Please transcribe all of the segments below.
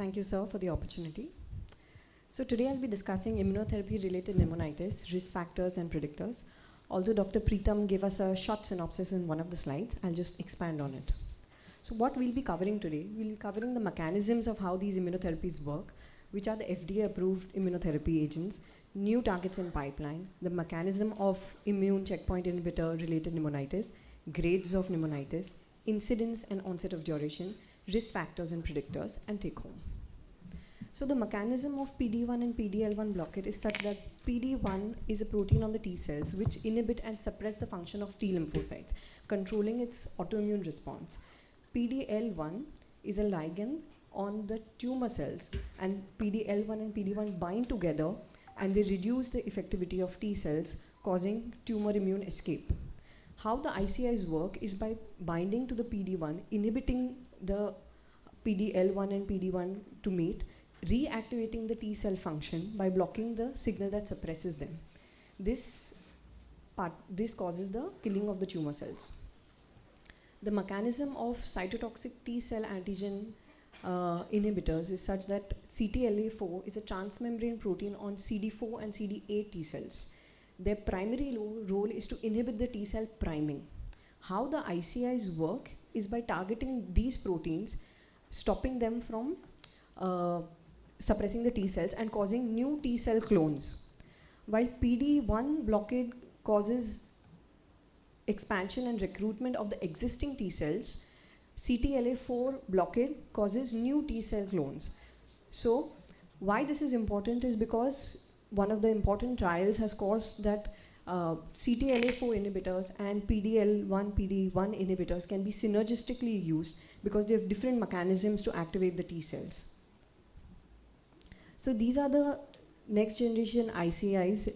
Thank you, sir, for the opportunity. So today I'll be discussing immunotherapy-related pneumonitis, risk factors and predictors. Although Dr. Preetham gave us a short synopsis in one of the slides, I'll just expand on it. So what we'll be covering today, we'll be covering the mechanisms of how these immunotherapies work, which are the FDA-approved immunotherapy agents, new targets in pipeline, the mechanism of immune checkpoint inhibitor-related pneumonitis, grades of pneumonitis, incidence and onset of duration, risk factors and predictors, and take home. So the mechanism of PD-1 and PD-L1 blockade is such that PD-1 is a protein on the T cells which inhibit and suppress the function of T lymphocytes, controlling its autoimmune response. PD-L1 is a ligand on the tumor cells, and PD-L1 and PD-1 bind together and they reduce the effectivity of T cells, causing tumor immune escape. How the ICIs work is by binding to the PD-1, inhibiting the PD-L1 and PD-1 to meet, reactivating the T cell function by blocking the signal that suppresses them. This causes the killing of the tumor cells. The mechanism of cytotoxic T cell antigen inhibitors is such that CTLA4 is a transmembrane protein on CD4 and CD8 T cells. Their primary role is to inhibit the T cell priming. How the ICIs work is by targeting these proteins, stopping them from suppressing the T cells and causing new T cell clones. While PD-1 blockade causes expansion and recruitment of the existing T cells, CTLA4 blockade causes new T cell clones. So why this is important is because one of the important trials has caused that CTLA4 inhibitors and PD-L1, PD-1 inhibitors can be synergistically used because they have different mechanisms to activate the T cells. So these are the next generation ICIs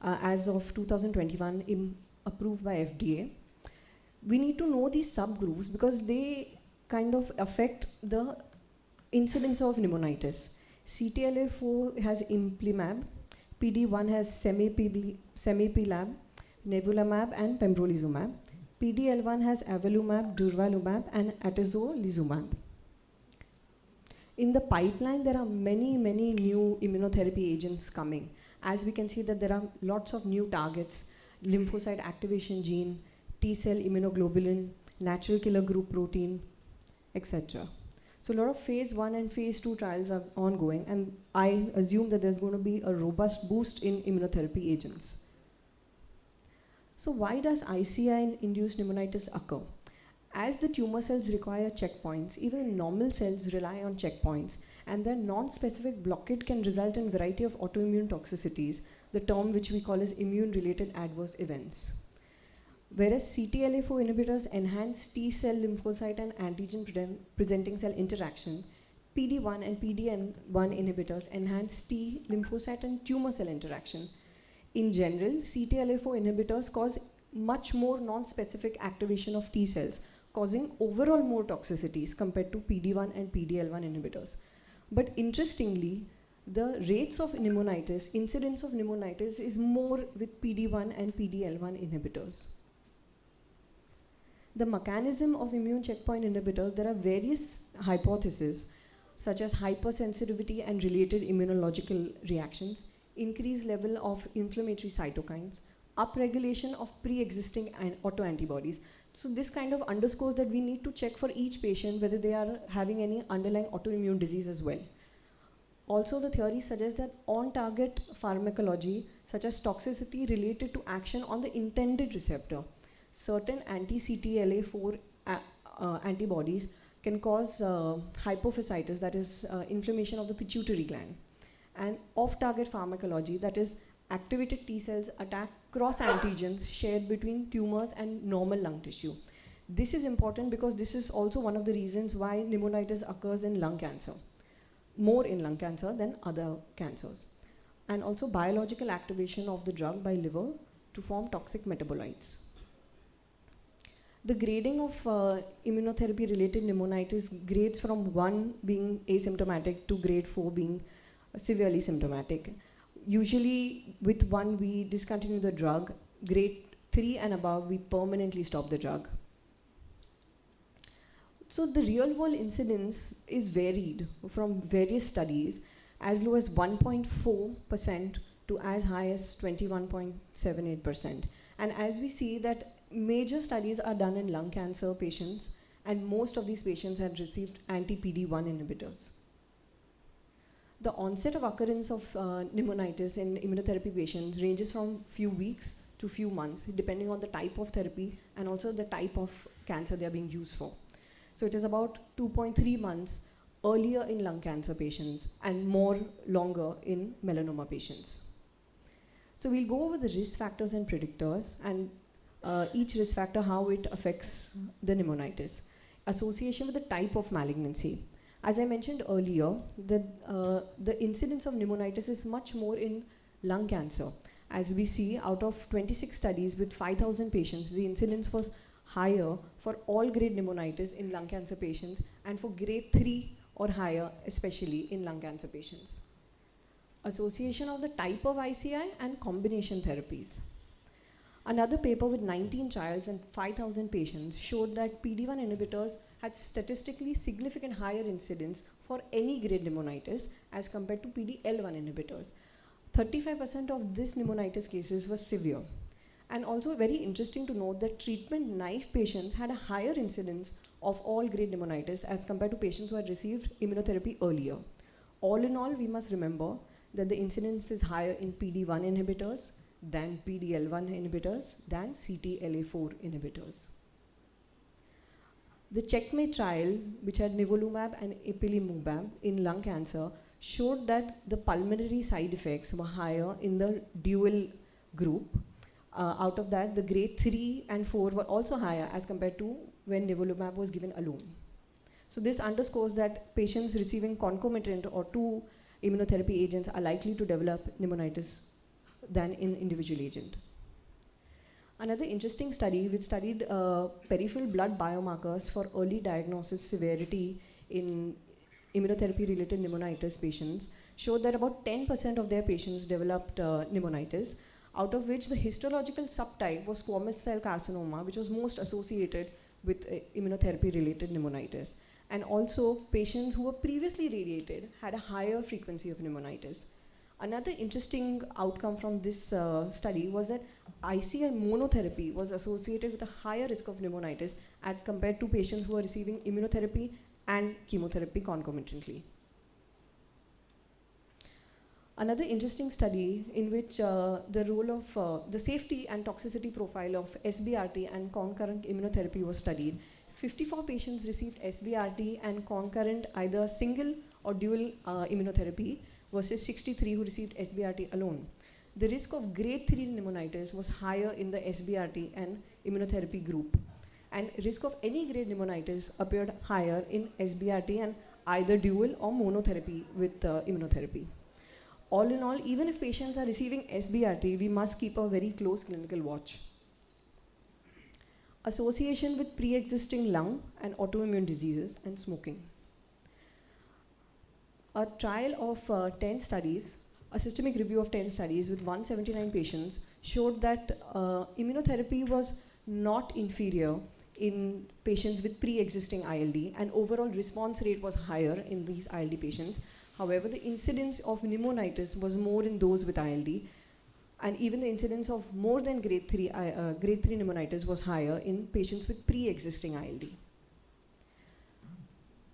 as of 2021 approved by FDA. We need to know these subgroups because they kind of affect the incidence of pneumonitis. CTLA4 has Implimab, PD-1 has Semipilab, Nevulamab and Pembrolizumab. PD-L1 has Avelumab, Durvalumab and Atezolizumab. In the pipeline, there are many new immunotherapy agents coming. As we can see that there are lots of new targets, lymphocyte activation gene, T-cell immunoglobulin, natural killer group protein, etc. So a lot of phase 1 and phase 2 trials are ongoing, and I assume that there's going to be a robust boost in immunotherapy agents. So why does ICI-induced pneumonitis occur? As the tumor cells require checkpoints, even normal cells rely on checkpoints, and their non-specific blockade can result in a variety of autoimmune toxicities, the term which we call as immune-related adverse events. Whereas CTLA4 inhibitors enhance T cell lymphocyte and antigen presenting cell interaction, PD-1 and PD-L1 inhibitors enhance T lymphocyte and tumor cell interaction. In general, CTLA4 inhibitors cause much more non-specific activation of T cells, causing overall more toxicities compared to PD-1 and PD-L1 inhibitors. But interestingly, the rates of pneumonitis, incidence of pneumonitis is more with PD-1 and PD-L1 inhibitors. The mechanism of immune checkpoint inhibitors, there are various hypotheses such as hypersensitivity and related immunological reactions, increased level of inflammatory cytokines, upregulation of pre-existing autoantibodies. So this kind of underscores that we need to check for each patient whether they are having any underlying autoimmune disease as well. Also, the theory suggests that on-target pharmacology, such as toxicity related to action on the intended receptor, certain anti-CTLA4 antibodies can cause hypophysitis, that is inflammation of the pituitary gland. And off-target pharmacology, that is activated T cells attack cross-antigens shared between tumors and normal lung tissue. This is important because this is also one of the reasons why pneumonitis occurs in lung cancer, more in lung cancer than other cancers. And also biological activation of the drug by liver to form toxic metabolites. The grading of immunotherapy-related pneumonitis grades from 1 being asymptomatic to grade 4 being severely symptomatic. Usually with 1 we discontinue the drug, grade 3 and above we permanently stop the drug. So the real world incidence is varied from various studies, as low as 1.4% to as high as 21.78%. And as we see that major studies are done in lung cancer patients, and most of these patients had received anti-PD-1 inhibitors. The onset of occurrence of pneumonitis in immunotherapy patients ranges from few weeks to few months, depending on the type of therapy and also the type of cancer they are being used for. So it is about 2.3 months earlier in lung cancer patients and more longer in melanoma patients. So we'll go over the risk factors and predictors, and each risk factor, how it affects the pneumonitis. Association with the type of malignancy. As I mentioned earlier, the incidence of pneumonitis is much more in lung cancer. As we see, out of 26 studies with 5,000 patients, the incidence was higher for all grade pneumonitis in lung cancer patients and for grade 3 or higher, especially in lung cancer patients. Association of the type of ICI and combination therapies. Another paper with 19 trials and 5,000 patients showed that PD-1 inhibitors had statistically significant higher incidence for any grade pneumonitis as compared to PD-L1 inhibitors. 35% of this pneumonitis cases were severe. And also very interesting to note that treatment-naive patients had a higher incidence of all grade pneumonitis as compared to patients who had received immunotherapy earlier. All in all, we must remember that the incidence is higher in PD-1 inhibitors than PD-L1 inhibitors than CTLA4 inhibitors. The Checkmate trial, which had nivolumab and ipilimumab in lung cancer, showed that the pulmonary side effects were higher in the dual group. Out of that, the grade 3 and 4 were also higher as compared to when nivolumab was given alone. So this underscores that patients receiving concomitant or two immunotherapy agents are likely to develop pneumonitis than in individual agent. Another interesting study which studied peripheral blood biomarkers for early diagnosis severity in immunotherapy-related pneumonitis patients showed that about 10% of their patients developed pneumonitis, out of which the histological subtype was squamous cell carcinoma, which was most associated with immunotherapy-related pneumonitis. And also, patients who were previously radiated had a higher frequency of pneumonitis. Another interesting outcome from this study was that ICI monotherapy was associated with a higher risk of pneumonitis as compared to patients who were receiving immunotherapy and chemotherapy concomitantly. Another interesting study in which the role of the safety and toxicity profile of SBRT and concurrent immunotherapy was studied. 54 patients received SBRT and concurrent either single or dual immunotherapy versus 63 who received SBRT alone. The risk of grade 3 pneumonitis was higher in the SBRT and immunotherapy group. And risk of any grade pneumonitis appeared higher in SBRT and either dual or monotherapy with immunotherapy. All in all, even if patients are receiving SBRT, we must keep a very close clinical watch. Association with pre-existing lung and autoimmune diseases and smoking. A trial of 10 studies, a systemic review of 10 studies with 179 patients showed that immunotherapy was not inferior in patients with pre-existing ILD, and overall response rate was higher in these ILD patients. However, the incidence of pneumonitis was more in those with ILD, and even the incidence of more than grade 3 pneumonitis was higher in patients with pre-existing ILD.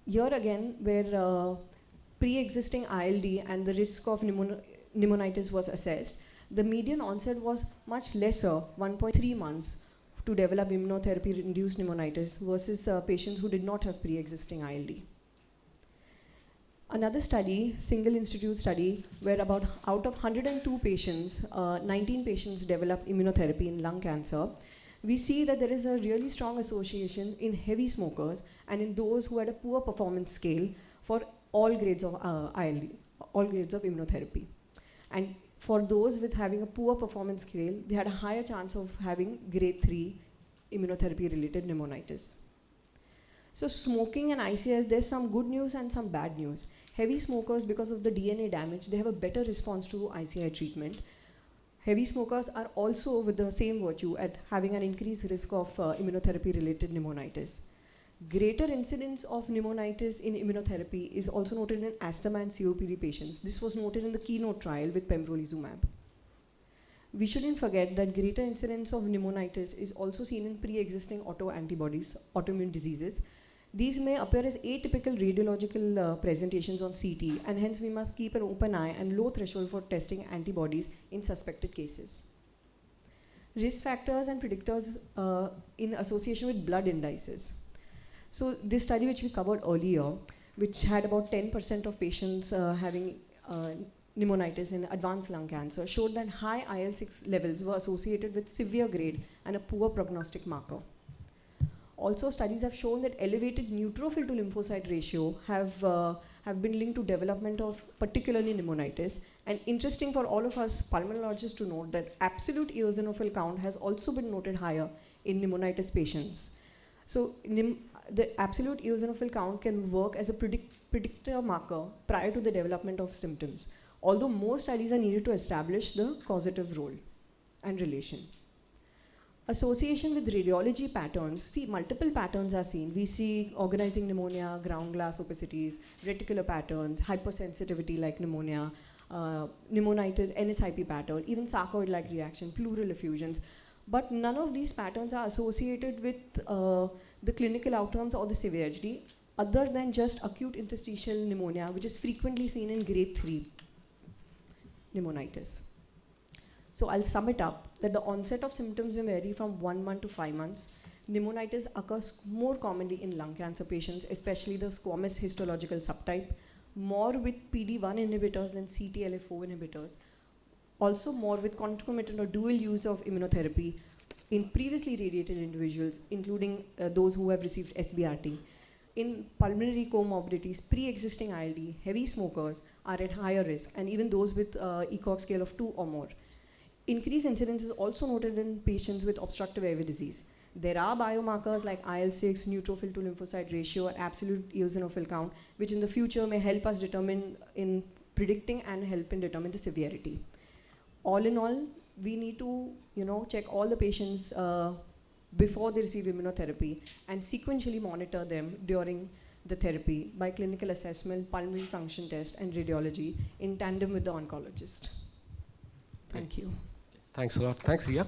Here again, where pre-existing ILD and the risk of pneumonitis was assessed, the median onset was much lesser, 1.3 months, to develop immunotherapy-induced pneumonitis versus patients who did not have pre-existing ILD. Another study, single institute study, where about out of 102 patients, 19 patients developed immunotherapy in lung cancer. We see that there is a really strong association in heavy smokers and in those who had a poor performance scale for all grades of ILD, all grades of immunotherapy. And for those with having a poor performance scale, they had a higher chance of having grade 3 immunotherapy-related pneumonitis. So smoking and ICS, there's some good news and some bad news. Heavy smokers, because of the DNA damage, they have a better response to ICI treatment. Heavy smokers are also with the same virtue at having an increased risk of immunotherapy-related pneumonitis. Greater incidence of pneumonitis in immunotherapy is also noted in asthma and COPD patients. This was noted in the keynote trial with pembrolizumab. We shouldn't forget that greater incidence of pneumonitis is also seen in pre-existing autoantibodies, autoimmune diseases. These may appear as atypical radiological presentations on CT, and hence we must keep an open eye and low threshold for testing antibodies in suspected cases. Risk factors and predictors in association with blood indices. So this study which we covered earlier, which had about 10% of patients having pneumonitis in advanced lung cancer, showed that high IL-6 levels were associated with severe grade and a poor prognostic marker. Also, studies have shown that elevated neutrophil to lymphocyte ratio have been linked to development of particularly pneumonitis. And interesting for all of us pulmonologists to note that absolute eosinophil count has also been noted higher in pneumonitis patients. So the absolute eosinophil count can work as a predictor marker prior to the development of symptoms, although more studies are needed to establish the causative role and relation. Association with radiology patterns, see multiple patterns are seen. We see organizing pneumonia, ground glass opacities, reticular patterns, hypersensitivity like pneumonia, pneumonitis, NSIP pattern, even sarcoid-like reaction, pleural effusions. But none of these patterns are associated with the clinical outcomes or the severity, other than just acute interstitial pneumonia, which is frequently seen in grade 3 pneumonitis. So I'll sum it up that the onset of symptoms may vary from 1 month to 5 months. Pneumonitis occurs more commonly in lung cancer patients, especially the squamous histological subtype, more with PD-1 inhibitors than CTLA-4 inhibitors, also more with concomitant or dual use of immunotherapy in previously radiated individuals, including those who have received SBRT. In pulmonary comorbidities, pre-existing ILD, heavy smokers are at higher risk, and even those with ECOG scale of 2 or more. Increased incidence is also noted in patients with obstructive airway disease. There are biomarkers like IL-6, neutrophil to lymphocyte ratio, and absolute eosinophil count, which in the future may help us determine in predicting and help in determine the severity. All in all, we need to check all the patients before they receive immunotherapy and sequentially monitor them during the therapy by clinical assessment, pulmonary function test, and radiology in tandem with the oncologist. Thank you. Thanks a lot. Thanks, Ria.